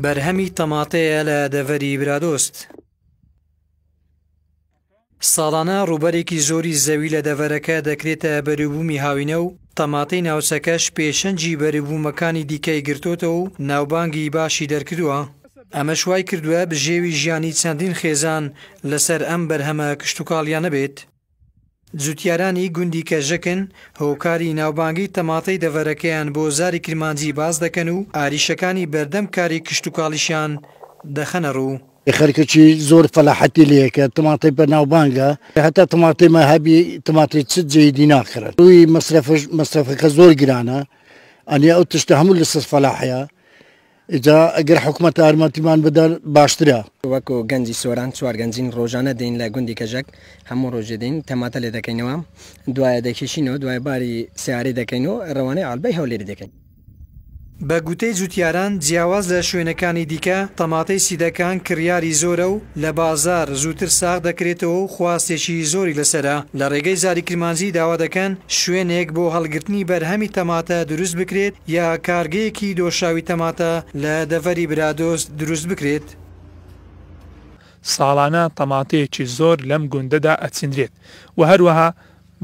بەرهەمی تەماتەیە لە دەڤەری برادۆست. ساڵانە ڕووبەرێکی زۆری زەوی لە دەڤەرەکە دەکرێتە بەرووبوومی هاوینە و تەماتەی ناوچەکەش پێشەنجی بەرووبوومەکانی دیکەی گرتوتەوە و ناوبانگی باشی دەرکردووە. ئەمە شوای کردووە بژێوی ژیانی چەندین خێزان لەسەر ئەم بەرهەمە کشتوکاڵیانە بێت. جوتیارانی گوندی کەژەکن هۆکاری ناوبانگی تەماتەی دەڤەرەکەیان بۆ زاری کرمانجی باز دەکەن و ئاریشەکانی بەردەم کاری کشتوکاڵیشیان دەخەنە ڕوو. خەرکەچی زۆر فەلاحەتی لەیەکە تەماتەی بە ناوبانگە هەتا تەماتەی مەهەبی تەماتەی چ جێیدی ناخرێت ڕووی مەسرەفەکە زۆر گرانە ئەنیا ئەو تشتە هەموو لەسەر فەلاحەیە ئیجا ئەگەر حکوومەت ئارماتیمان بدەن باشترە. وەکو گەنجی سۆران چوار گەنجین ڕۆژانە دێن لە گوندی کەژەک هەموو ڕۆژێ دێن تەماتە لێ دەکەینەوە دوایە دەکێشینەوە دوای باری سیارەی دەکەینەوە ڕەوانەی ئاڵبەی هەولێری دەکەین. بە گوتەی جوتیاران جیاواز لە شوێنەکانی دیکە تەماتەی سیدەکان کڕیاری زۆرە و لە بازار زووتر ساغ دەکرێتەوە و خواستێکی زۆری لەسەرە. لە ڕێگەی زاری کرمانجی داوا دەکەن شوێنێک بۆ هەڵگرتنی بەرهەمی تەماتە دروست بکرێت یا کارگەیەکی دۆشاوی تەماتە لە دەڤەری برادۆست دروست بکرێت. ساڵانە تەماتەیەکی زۆر لەم گوندەدا ئەچیندرێت و هەروەها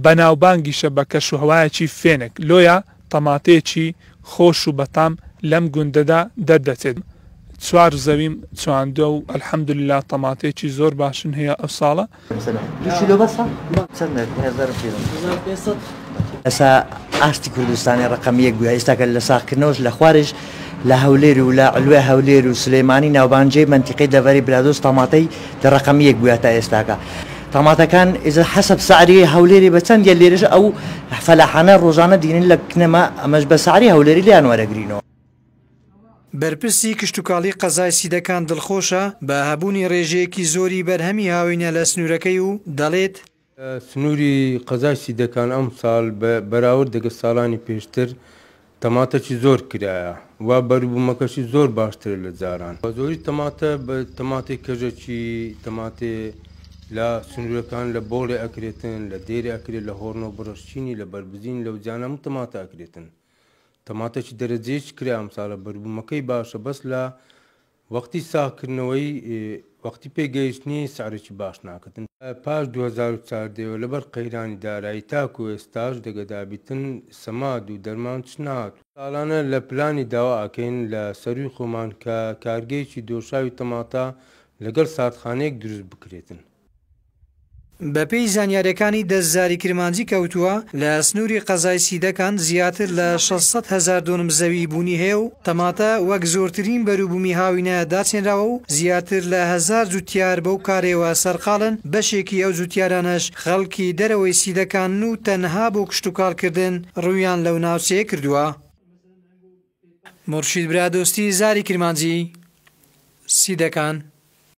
بەناوبانگیشە بە کەشوهەوایەکی فێنک لۆیە تەماتەیەکی خۆش و بەتام لەم گوندەدا دەردەچێت. چوار زەویم چواندووە و ئەلحەمدوللا تەماتێکی زۆر باشن هەیە ئەو ساڵە. ئەسا ئاستی کوردستانی ڕقەمیەک بووە ئێستاکە لە ساختکردنەوەش لە خوارج لە هەولێر و لە علوێ هەولێر و سلێمانی ناوبانجەی منتیقی دەڤەری برادۆست تەماتەی ڕقەمیەک بووە تا ئێستاکە. تەماتەکان ئێزە حەسەب سعری هەولێری بە چەند گەل لێرەش ئەو فەلاحانە ڕۆژانە دینن لە کنەما ئەمەش بە سعری هەولێری لیان وەرەگرینەوە. بەرپرسی کشتوکاڵی قەزای سیدەکان دڵخۆشە بە هەبوونی ڕێژەیەکی زۆری بەرهەمی هاوینە لە سنوورەکەی و دەڵێت سنووری قەزای سیدەکان ئەم ساڵ بەراورد دەگە ساڵانی پێشتر تەماتەکی زۆر کرایە و بەرووبوومەکەشی زۆر باشتر لە جاران. بە زۆری تەماتە بە تەماتی کەژەکی تەماتێ لە سنوورەکان لە بۆڵێ ئەکرێتن لە دێری ئەکرێت لە هۆڕنە و بڕشتینی لە بربزین لە وجانە تەماتە ئەکرێتن. تەماتەکی دەرەجێش کرا ئەم ساڵە بەرووبوومەکەی باشە بەس لە وەختی ساکردنەوەی وەختی پێگەیشتنی سعرێکی باش ناکەن. پاش 2014 لەبەر قەیرانی دارایی تاکو ئێستاش دەگەدابیتن سەماد و دەرمان چ نهات. ساڵانە لە پلانی داوا ئەکەین لە سەروی خۆمان کە کارگەیەکی دۆشاوی تەماتە لەگەڵ ساتخانەیەک دروست بکرێتن. بەپێی زانیاریەکانی دەستزاری کرمانجی کەوتووە لە سنووری قەزای سیدەکان زیاتر لە 600,000 دۆنم زەوی بوونی هەیە و تەماتە وەک زۆرترین بەرووبوومی هاوینە داچێنراوە و زیاتر لە 1000 جوتیار بەو کارێوە سەرقاڵن. بەشێکی ئەو جوتیارانەش خەڵکی دەرەوەی سیدەکان و تەنها بۆ کشتوکاڵکردن ڕوویان لەو ناوچەیە کردووە. مورشید برادۆستی زاری کرمانجی سیدەکان.